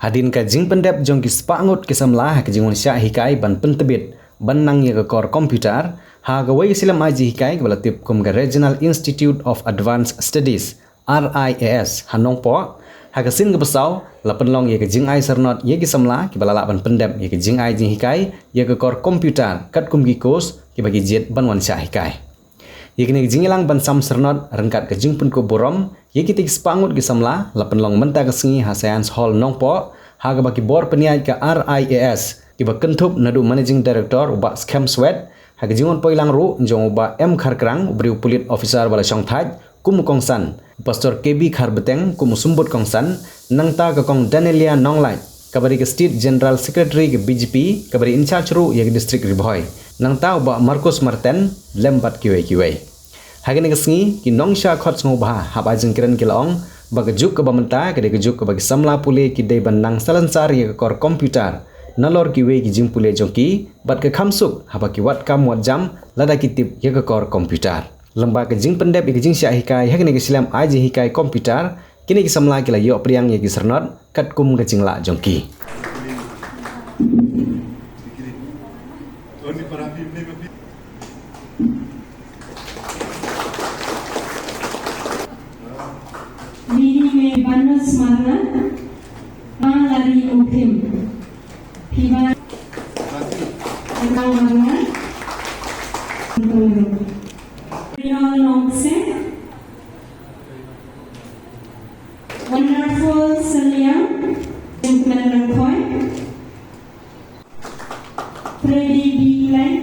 Hadin ka jing pendep jong ki spangut ki samlah ka jingun sya hikai ban pentebit ban nang ye ka kor komputer ha ga wai silam aji hikai ka tip kum ga Regional Institute of Advanced Studies RIAS hanong po ha ka sin ga basau la penlong ye ka jing ai sernot ye ki samlah ki balala ban pendep ye ka jing ai jing hikai ye ka kor komputer kat kum ki kos ki bagi jet ban wan sya hikai ye kini jingilang ban sam sernot rengkat ka jing pun ko borom ye ki tik spangut ki samla la penlong menta ka sengi ha science hall nongpo ha ga baki bor peniai ka RIAS ki ba kentup nadu managing director uba scam sweat ha ga jingon poilang ru jong uba M kharkrang ubri pulit officer bala songthaj kum kongsan pastor KB kharbeteng kum sumbut kongsan nangta ka kong Danelia nonglai kabari ke state general secretary ke BJP kabari in charge ru ye district ribhoi nangta uba Marcus Martin lembat kiwe hagene kesngi ki nongsha khot ngo ba haba jengkiran ki laong baga juk ke bamenta ke juk ke bagi samla pule ki dei ban nang salansar ye kor komputer nalor ki we ki jing pule jongki bat ke khamsuk haba ki wat kam wat jam lada ki tip ye kor komputer lemba ke jing pendep ki jing sya hikai hagene ki silam aji hikai komputer kini ki samla ki la yo priang ye ki sernot kat kum ke jingla jongki Diri में बनस मारना लरी उठिम फिबा अंगाव मारना रियल नोंसे wonderful Celia Gentleman Coy Freddy B. Glenn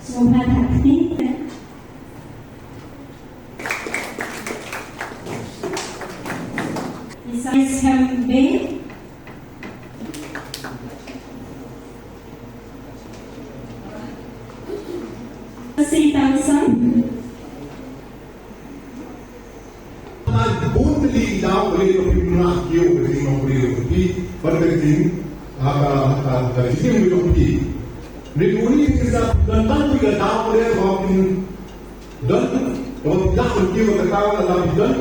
Sobha Thakti Besides him, Bay, Sri Thompson. Only now we not give everything of reality, but everything we don't be. The only thing is that the time we get down there have been done, or that will give the power that be done.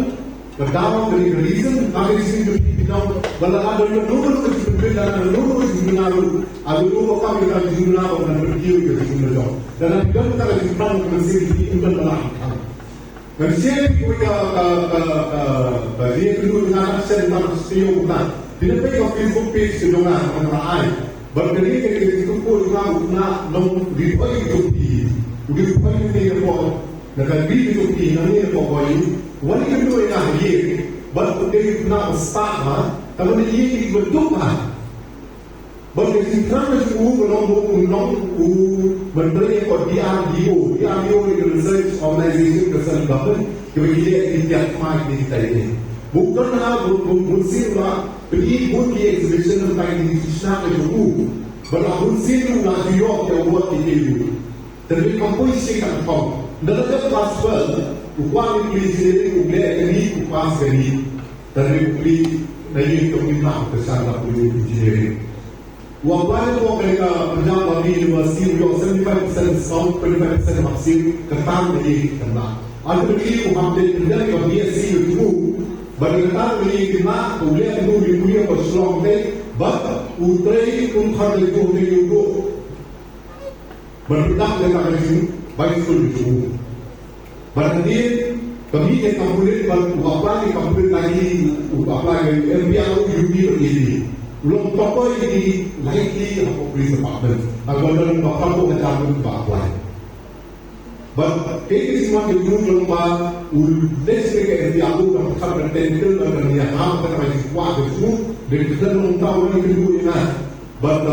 But now the reason I seem to be down, but I don't know what is to be done, I don't know what is to be done. I will overcome it as you now and will give you the job. Then I don't have in front of the city in the land. When saying we do not send them to stay over that, didn't pay off Facebook page to do that on our eye. But the reason is to put not know the way to be. We will pay the report that I read to be in a for you. What are you doing out here? But today now start, and when the year will do that. But it's in terms of who when bringing for DRDO is a research organization to send government, you will get in that mind digitizing. Who don't have would see would be exhibition of finding institutional who, but I would see you not New York your work in you. The recomposition can come. The other class world. Upang dipelajari oleh ini upas ini dari puli dari keminat kesana puli engineering. Walaupun mereka berjaya di universiti, 75% sound, 25% maksim ketang dari kena. Ada lagi uhamde dari BSc itu, bagi ketang dari kena, oleh itu dipunyai persoalan deh, but utrai umkar itu itu berdak dengan itu baik itu. Berarti kami yang kemudian berapa kemudian lagi berapa MBA UB begini. Belum tokoh ini likely apa police department. Agar dalam berapa kejaran berapa. But ini semua diulang lomba let's make it MBA UB dan kabar tentu dan yang apa namanya kuat itu dari kita belum tahu ini dulu ini. But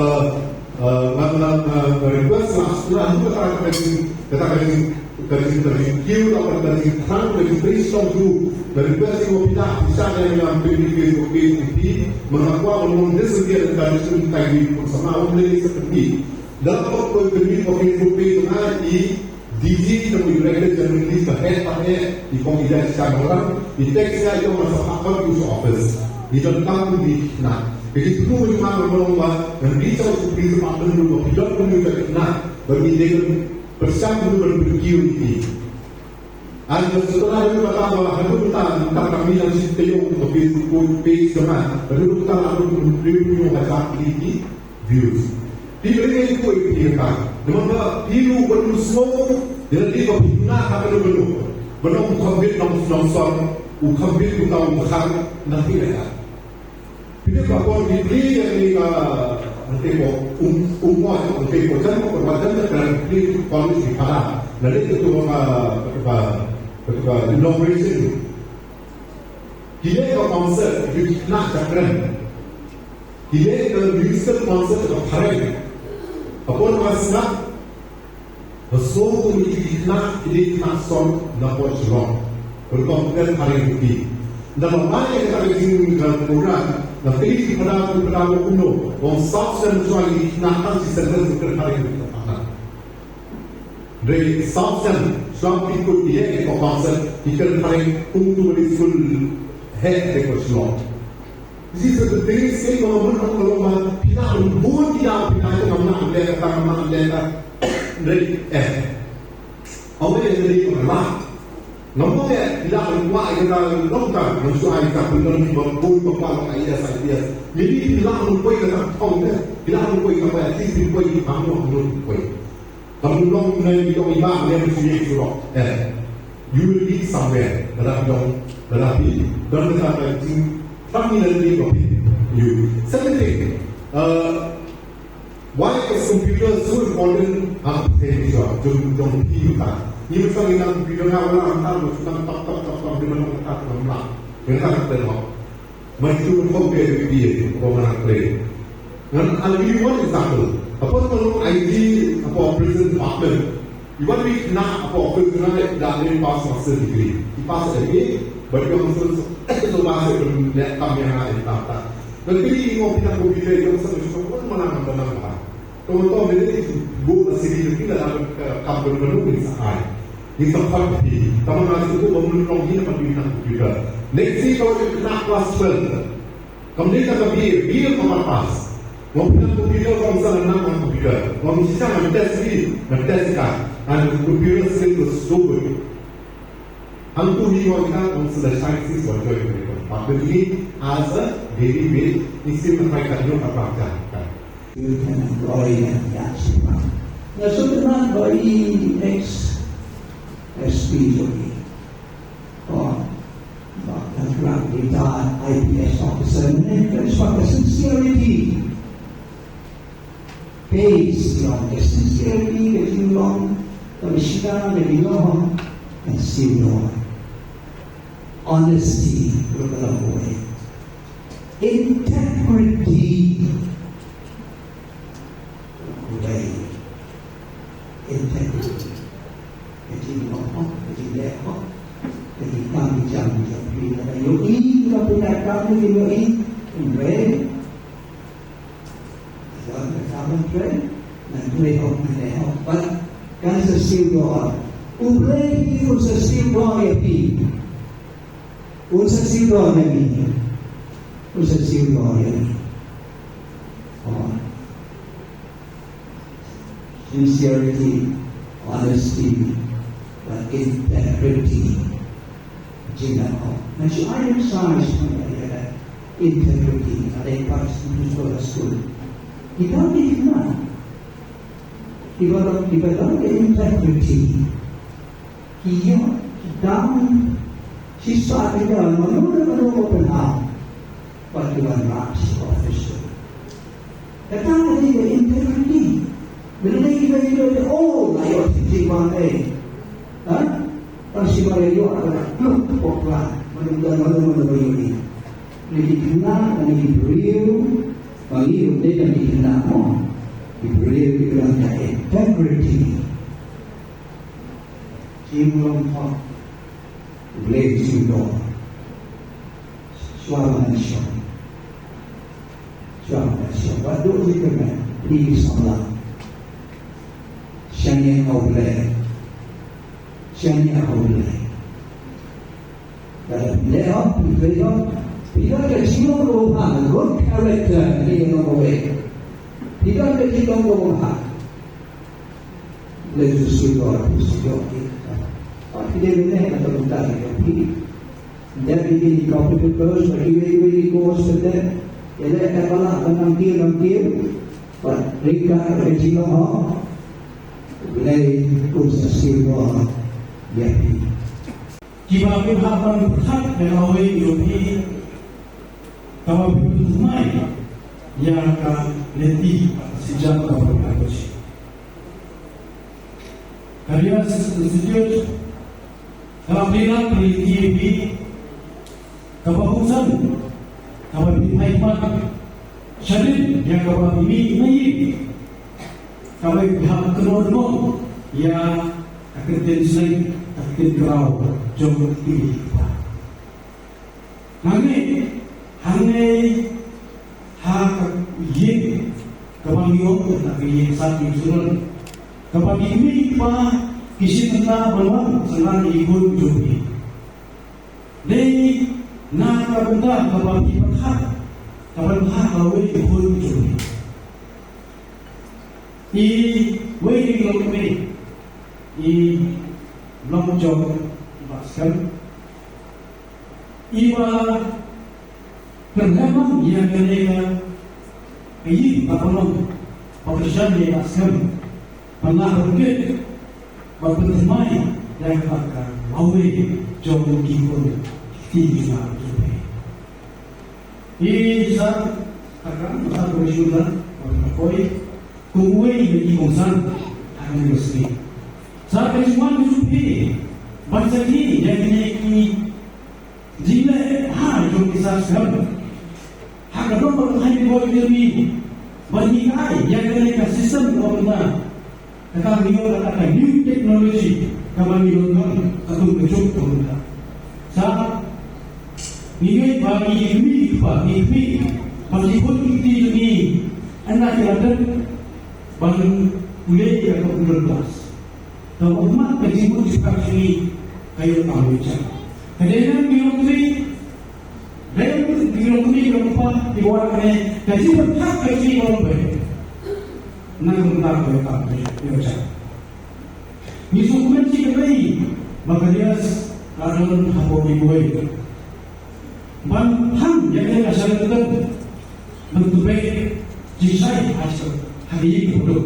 request setelah itu katakan dari kiu atau dari kran dari brainstorm group dari request yang kita bisa yang PDP mengaku mendesain dari sudut tadi bersama oleh seperti dalam waktu PDP itu di DG dan Director General di head di komisi sekarang di teksnya itu masalah user office di tentang di jadi itu memang dan bisa seperti apa dulu tidak punya bagi dengan bersama berpergian ini. setelah itu kata bahwa kedudukan kami yang sistem untuk Facebook page dengan kedudukan atau review macam ini views. Diberi itu kita, dimana hidup betul semua jadi kepindah kami betul. Benar ukambit nongson, ukambit utau bukan nanti ya. Bila kalau diberi yang ini nanti umumnya nanti jangan perbuatan dan diberi polis di mana. Nanti itu ketika inauguration dia ke concert itu nak cakran dia ke musical concert ke Thailand apa masna semua ini nak song nak song berkompeten Thailand ini dan mana yang kita ingin program dan pilih pada kuno orang South Central ini nak sistem Thailand ini dari South Central Some people here for concert, he can find untuk full head record slot. This is the thing say kalau pina buat dia pina itu mana ada dari awal dari mana namun dia tidak berbuat kita longgar mensuai kita belum berbuat apa idea saya jadi tidak berbuat kita tahu tidak berbuat kita pasti berbuat berbuat kamu long ni dong imam ni mesti surau. You will be somewhere. Tetapi dalam kata jing kami nanti you. Second thing, why is computer so important? Ini jom kita. Ini macam ini computer ni orang antar macam tak di mana kita nak. Mereka kata nak. Maju komputer dia, orang play. Dan I'll give you one example. Apa kalau ID apa prison department, iwan week nak apa prison dah dari pass master degree, di pass lagi, bagi orang itu masuk dalam kami yang ada di tempat. Dan pilih ingin kita komputer yang semua mana mana. Kalau dia buat sendiri kita dalam kampung baru ini sahai. Ini tempat ini, taman masuk itu memulung ini pada komputer. Next week kalau kita nak kelas 12, kemudian kita biar kamar pas. Komputer kalau misalnya nama komputer, kalau misalnya mentes kan, dan komputer itu super. Antu ni orang kita selesai sih wajar mereka. Maka ini as a daily way, istilah mereka itu apa kan? You can employ and catch them. Now, so the man by next SPJ or retired IPS officer, and that's what the sincerity. Based on the sincerity that you long, the Mishkan that you long, and still long. Honesty will go away. Integrity away. Integrity. Jadi ngomong, jadi lekok, jadi kami jangan jadi yoi, kita punya kami yoi, away. Common friend, and pray help and help. But God is a still God. Pray He was a still God of He. Was a still God of me. Was a still God of me. Sincerity, honesty, but integrity. And so I emphasize integrity. Ada yang pasti sekolah school. Kita dikenal. Dibatalkan integrity. Dia dalam sisa kita menurut open heart. Bagaimana rakyat official. Kata dia integrity. Bila kita ayo tiba si Mario adalah pokok menunggu ini. Dikenal dan diberi. Bagi dia dikenal diberi bilangnya integrity. Jimlong Hong, boleh Jimlong, suara nation. Waktu itu kan, please Allah. Siangnya kau boleh. Kalau beliau. Tidak ada jiwa rohani, good character di dalam mereka. Tidak ada jiwa rohani. Lepas itu kita Tidak boleh atau bukan tapi jadi di computer terus bagi course saja. Jadi katalah nanti mereka regional boleh kursus siwa jadi. Jika kita akan berhak dengan ini, kalau begitu mai yang akan letih sejak tahun berikutnya. Karya sejujurnya kalau bilang TV kebagusan kalau dimaikan syarif yang kalau ini kalau pihak kedua yang akan terjadi akan kerau jauh ini. Hangai hak ye kebangion tapi ye satu surun kebagi ini pa kisi tentang beruang senang ikut jogi. Dei na kabunda kebagi berhak kabunda kawe ikut jogi. I wei lokme i lokjong baskan iwa perlemang yang mereka ini pakolong pekerjaan di baskan pernah berkait berpertemai yang akan awe jauh kikun tinggal juga. Ini saat akan saat bersyukur berkoi kumui bagi kongsan akan bersih. Saat kecuali supi bangsa ini yang ini jika jom kisah sekarang hak nomor hai boleh demi bagi kai yang mereka sistem orang kata beliau katakan new technology kawan beliau atau kecuk orang saat ini bagi ini bagi pun ini anak yang bagi kuliah yang berkelas kalau umat berjimat juga ini kayu tahu macam kadang birokri berupa diwakilkan gaji berhak gaji orang baik. Nak benar berhak gaji. Misukumen si kebay magalias karon hapon ibuay. Banham yang asal itu mentubay jisai asal hari itu.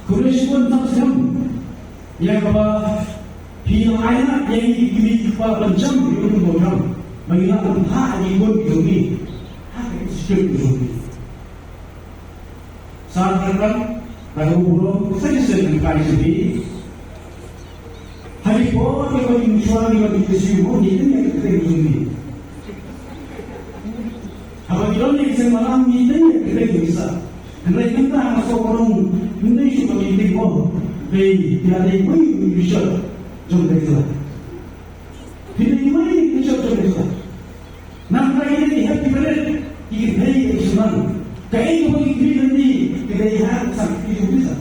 Kurespon tak sem yang apa pihak anak yang dimiliki bencam di rumah mengingatkan hak yang berdiri hak yang berdiri saat datang lalu burung saya sedang kali sendiri hari bawah yang bagi suami bagi kesibukan itu yang kita berdiri apabila yang saya malam itu yang kita bisa karena kita masuk orang Indonesia bagi timbul dari tiada yang bisa jom kita tidak yang bisa jom kita. Nampak ini happy birthday, ini hari Islam. Kain bagi kita ini kita lihat sangat bisa.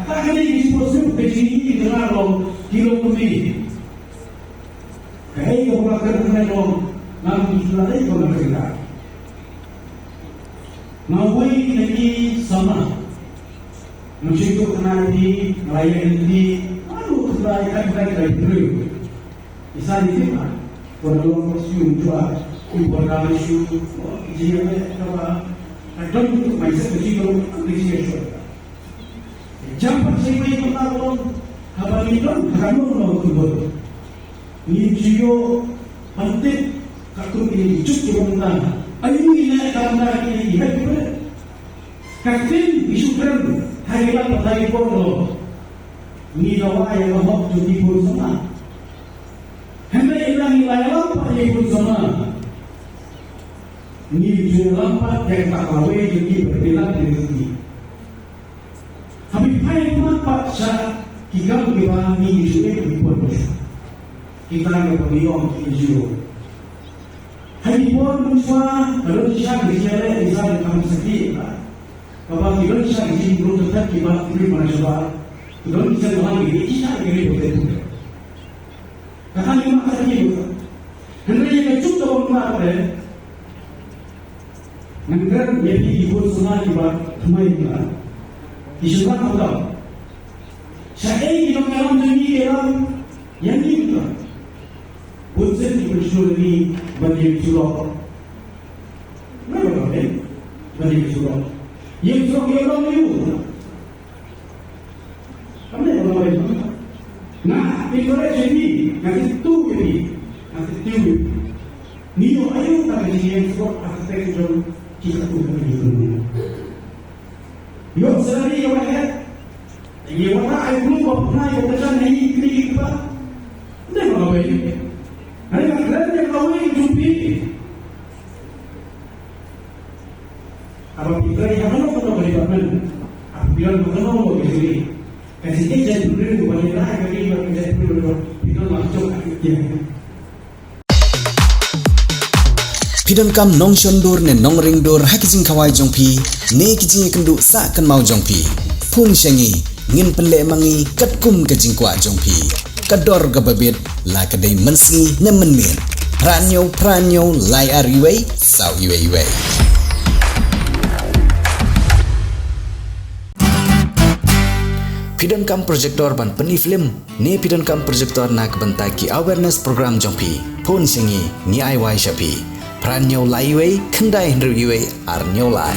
Kata kali ini proses begini dengan lo kilo kumi. Kain yang berlaku dengan lo nanti sudah ada yang berlaku. Nawai lagi sama. Mungkin tu kenal di melayan di, aduh kenal kita dulu. Bisa diterima. Kalau masih jual, ibarat masih dia apa? Ada untuk macam tu kalau dia jual. Jangan sampai kita orang kabar itu kamu nak tubuh. Ini jio penting kartu ini cukup penting. Ini karena ini hebat. Kaktin isukan hari lalu hari polo. Ini doa yang mau jadi pun sama. Hendak ilang ilang apa yang pun sama. Ini jual lampat yang tak kawai jadi berbeda dengan Habis hai lampat saat kita beraniisukan di pun kita nak berdiam isu. Hari pun musuh kalau siapa bicara isal kamu sedih. Kalau kita bisa isi belum tetap kita beri mana kalau bisa orang ini kita ini betul. Kahang lima kali itu, hendak yang cukup orang apa? Negara jadi ibu semua ibarat semua ibarat. Isukan apa? Saya ini orang yang dalam yang ini juga. Punca di bersyukur ini bagi surau. Mana boleh bagi surau? Yang surau yang orang itu. Kamu yang boleh. Nah, itu jadi nanti tu ini. Niyo ayo tak jadi yang surau aspek jauh kita tu ini. Yo sehari yo ayat. Ye wala ay belum pernah yo pesan ini kiri kita. Dah apa ini? Hari makan yang kau ini jumpi. Apa kita yang mana kita boleh bangun? Apa bilang bukan orang boleh sini. Kasih dia jadi dulu boleh lah kaki boleh jadi dulu. Kita masuk aja. Pidon kam nong shondur ne nong ringdur hakijing kawai jongpi ne kijing kendu sa kan mau jongpi pun syangi ngin pele mangi katkum kajing kwa jongpi kador gababit la kadai mensi ne menmin pranyo lai ariwei sau iwei Pidon kam projector ban peni film ne pidon kam projector nak bentaki awareness program jongpi pun syangi ni ai wai shapi Pranyo laiwei, kendai hendru iwei, arnyo lai.